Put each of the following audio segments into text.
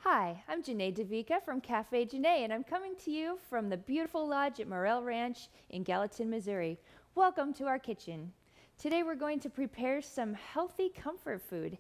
Hi, I'm Janae Davica from Cafe Janae, and I'm coming to you from the beautiful lodge at Morel Ranch in Gallatin, Missouri. Welcome to our kitchen. Today we're going to prepare some healthy comfort food.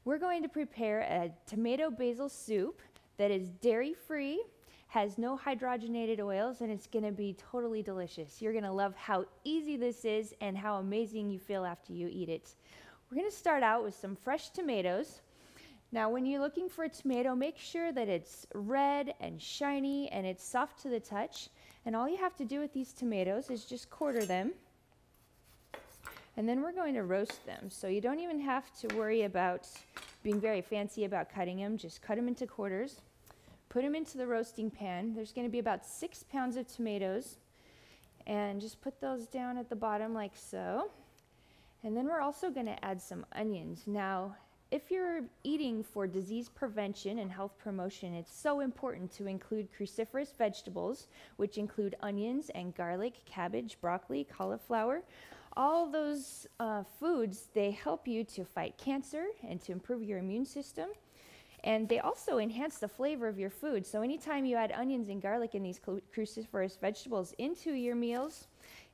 We're going to prepare a tomato basil soup that is dairy-free, has no hydrogenated oils, and it's going to be totally delicious. You're going to love how easy this is and how amazing you feel after you eat it. We're going to start out with some fresh tomatoes. Now, when you're looking for a tomato, make sure that it's red and shiny and it's soft to the touch. And all you have to do with these tomatoes is just quarter them. And then we're going to roast them. So you don't even have to worry about being very fancy about cutting them. Just cut them into quarters. Put them into the roasting pan. There's going to be about 6 pounds of tomatoes. And just put those down at the bottom like so. And then we're also going to add some onions. Now, if you're eating for disease prevention and health promotion, it's so important to include cruciferous vegetables, which include onions and garlic, cabbage, broccoli, cauliflower. All those foods, they help you to fight cancer and to improve your immune system. And they also enhance the flavor of your food. So anytime you add onions and garlic and these cruciferous vegetables into your meals,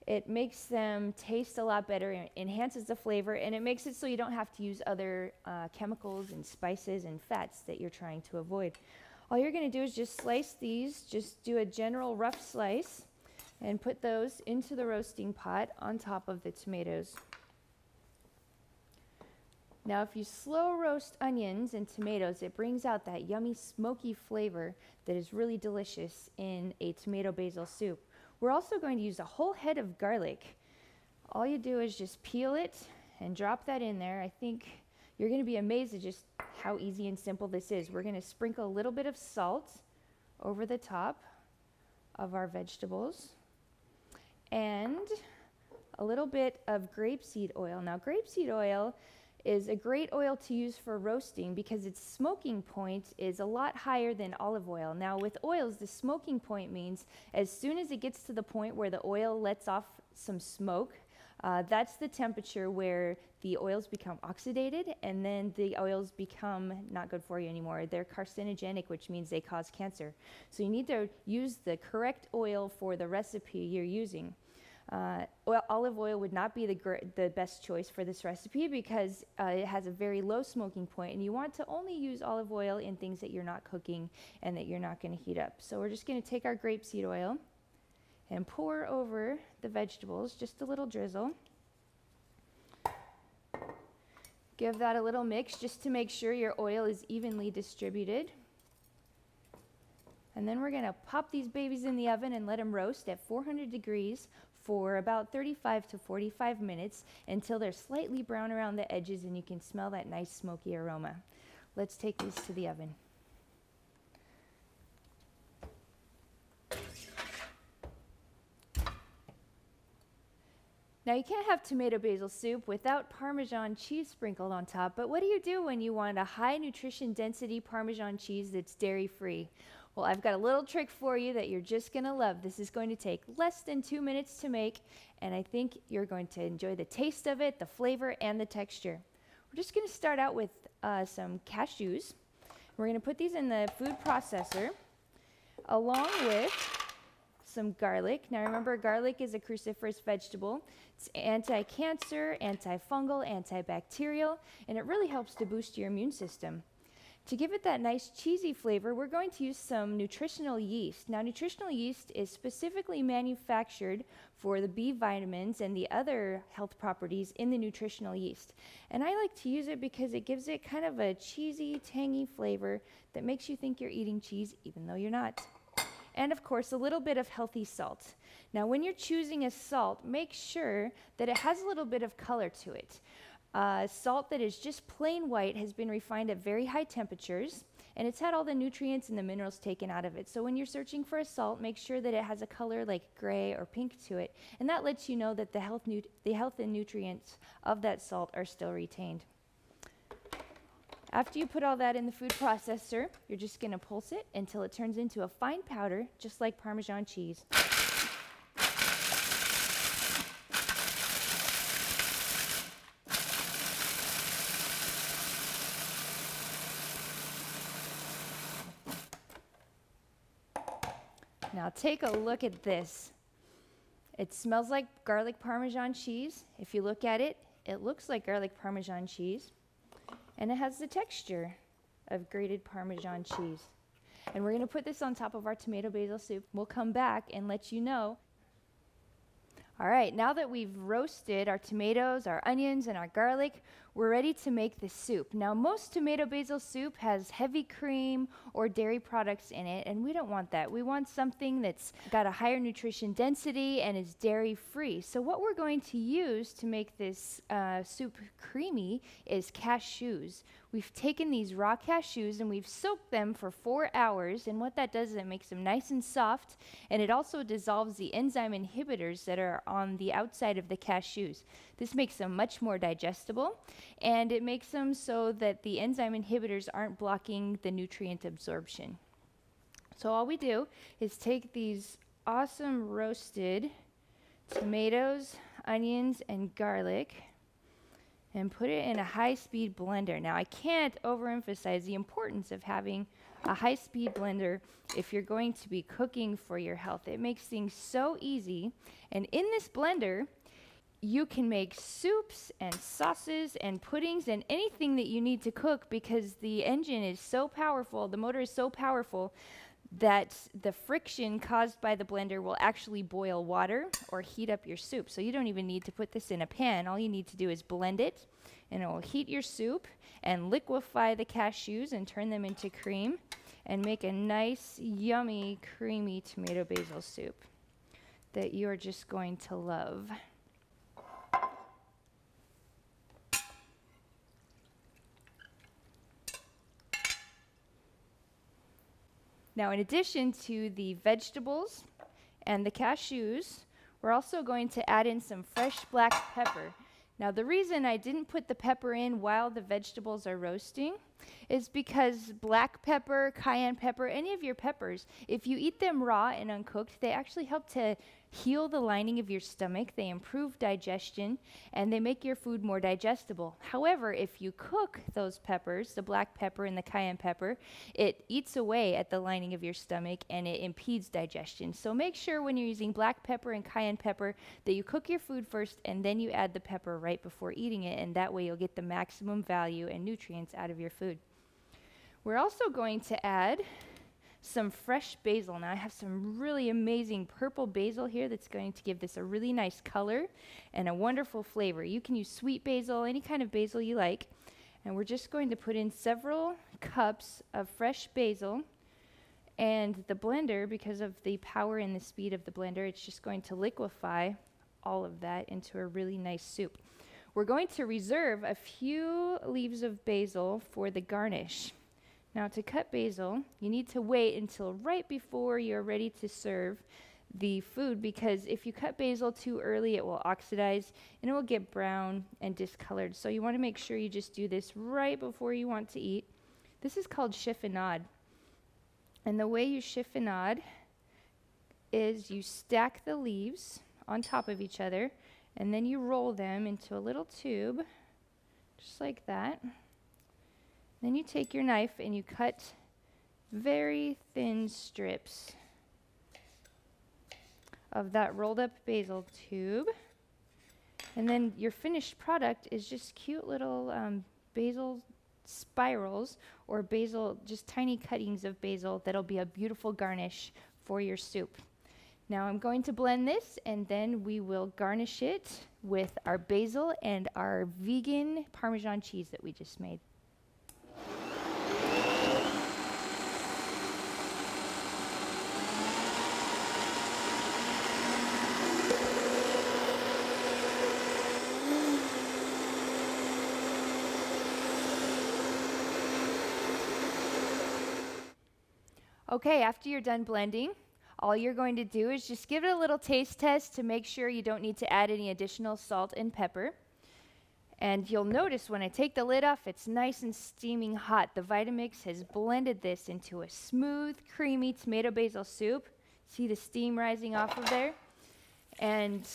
it makes them taste a lot better, it enhances the flavor, and it makes it so you don't have to use other chemicals and spices and fats that you're trying to avoid. All you're going to do is just slice these, just do a general rough slice, and put those into the roasting pot on top of the tomatoes. Now, if you slow roast onions and tomatoes, it brings out that yummy, smoky flavor that is really delicious in a tomato basil soup. We're also going to use a whole head of garlic. All you do is just peel it and drop that in there. I think you're going to be amazed at just how easy and simple this is. We're going to sprinkle a little bit of salt over the top of our vegetables and a little bit of grapeseed oil. Now, grapeseed oil is a great oil to use for roasting because its smoking point is a lot higher than olive oil. Now, with oils, the smoking point means as soon as it gets to the point where the oil lets off some smoke, that's the temperature where the oils become oxidated, and then the oils become not good for you anymore. They're carcinogenic, which means they cause cancer. So you need to use the correct oil for the recipe you're using. Olive oil would not be the best choice for this recipe because it has a very low smoking point, and you want to only use olive oil in things that you're not cooking and that you're not going to heat up. So we're just going to take our grapeseed oil and pour over the vegetables, just a little drizzle. Give that a little mix just to make sure your oil is evenly distributed. And then we're going to pop these babies in the oven and let them roast at 400 degrees for about 35 to 45 minutes until they're slightly brown around the edges and you can smell that nice smoky aroma. Let's take these to the oven. Now, you can't have tomato basil soup without Parmesan cheese sprinkled on top, but what do you do when you want a high nutrition density Parmesan cheese that's dairy-free? Well, I've got a little trick for you that you're just going to love. This is going to take less than 2 minutes to make, and I think you're going to enjoy the taste of it, the flavor, and the texture. We're just going to start out with some cashews. We're going to put these in the food processor along with some garlic. Now remember, garlic is a cruciferous vegetable. It's anti-cancer, antifungal, antibacterial, and it really helps to boost your immune system. To give it that nice cheesy flavor, we're going to use some nutritional yeast. Now, nutritional yeast is specifically manufactured for the B vitamins and the other health properties in the nutritional yeast. And I like to use it because it gives it kind of a cheesy, tangy flavor that makes you think you're eating cheese even though you're not. And of course, a little bit of healthy salt. Now, when you're choosing a salt, make sure that it has a little bit of color to it. Salt that is just plain white has been refined at very high temperatures, and it's had all the nutrients and the minerals taken out of it. So when you're searching for a salt, make sure that it has a color like gray or pink to it, and that lets you know that the health and nutrients of that salt are still retained. After you put all that in the food processor, you're just going to pulse it until it turns into a fine powder, just like Parmesan cheese. Now take a look at this. It smells like garlic Parmesan cheese. If you look at it, it looks like garlic Parmesan cheese. And it has the texture of grated Parmesan cheese. And we're going to put this on top of our tomato basil soup. We'll come back and let you know. All right, now that we've roasted our tomatoes, our onions, and our garlic, we're ready to make the soup. Now, most tomato basil soup has heavy cream or dairy products in it, and we don't want that. We want something that's got a higher nutrition density and is dairy-free. So what we're going to use to make this soup creamy is cashews. We've taken these raw cashews and we've soaked them for 4 hours, and what that does is it makes them nice and soft, and it also dissolves the enzyme inhibitors that are on the outside of the cashews. This makes them much more digestible, and it makes them so that the enzyme inhibitors aren't blocking the nutrient absorption. So all we do is take these awesome roasted tomatoes, onions, and garlic and put it in a high-speed blender. Now, I can't overemphasize the importance of having a high-speed blender if you're going to be cooking for your health. It makes things so easy. And in this blender, you can make soups and sauces and puddings and anything that you need to cook, because the engine is so powerful, the motor is so powerful, that the friction caused by the blender will actually boil water or heat up your soup. So you don't even need to put this in a pan. All you need to do is blend it, and it will heat your soup and liquefy the cashews and turn them into cream and make a nice, yummy, creamy tomato basil soup that you're just going to love. Now, in addition to the vegetables and the cashews, we're also going to add in some fresh black pepper. Now, the reason I didn't put the pepper in while the vegetables are roasting is because black pepper, cayenne pepper, any of your peppers, if you eat them raw and uncooked, they actually help to heal the lining of your stomach, they improve digestion, and they make your food more digestible. However, if you cook those peppers, the black pepper and the cayenne pepper, it eats away at the lining of your stomach and it impedes digestion. So make sure when you're using black pepper and cayenne pepper that you cook your food first and then you add the pepper right before eating it, and that way you'll get the maximum value and nutrients out of your food. We're also going to add some fresh basil. Now, I have some really amazing purple basil here that's going to give this a really nice color and a wonderful flavor. You can use sweet basil, any kind of basil you like. And we're just going to put in several cups of fresh basil. And the blender, because of the power and the speed of the blender, it's just going to liquefy all of that into a really nice soup. We're going to reserve a few leaves of basil for the garnish. Now, to cut basil, you need to wait until right before you're ready to serve the food, because if you cut basil too early, it will oxidize and it will get brown and discolored. So you want to make sure you just do this right before you want to eat. This is called chiffonade. And the way you chiffonade is you stack the leaves on top of each other, and then you roll them into a little tube, just like that. Then you take your knife and you cut very thin strips of that rolled up basil tube. And then your finished product is just cute little basil spirals, or basil, just tiny cuttings of basil that'll be a beautiful garnish for your soup. Now I'm going to blend this, and then we will garnish it with our basil and our vegan Parmesan cheese that we just made. Okay, after you're done blending, all you're going to do is just give it a little taste test to make sure you don't need to add any additional salt and pepper. And you'll notice when I take the lid off, it's nice and steaming hot. The Vitamix has blended this into a smooth, creamy tomato basil soup. See the steam rising off of there? And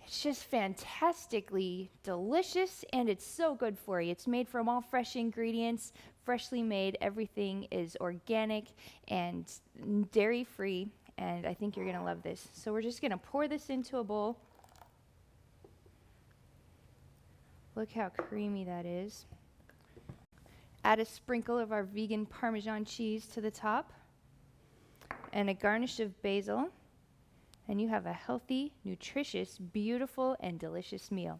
it's just fantastically delicious, and it's so good for you. It's made from all fresh ingredients freshly made. Everything is organic and dairy-free, and I think you're going to love this. So we're just going to pour this into a bowl. Look how creamy that is. Add a sprinkle of our vegan Parmesan cheese to the top and a garnish of basil, and you have a healthy, nutritious, beautiful, and delicious meal.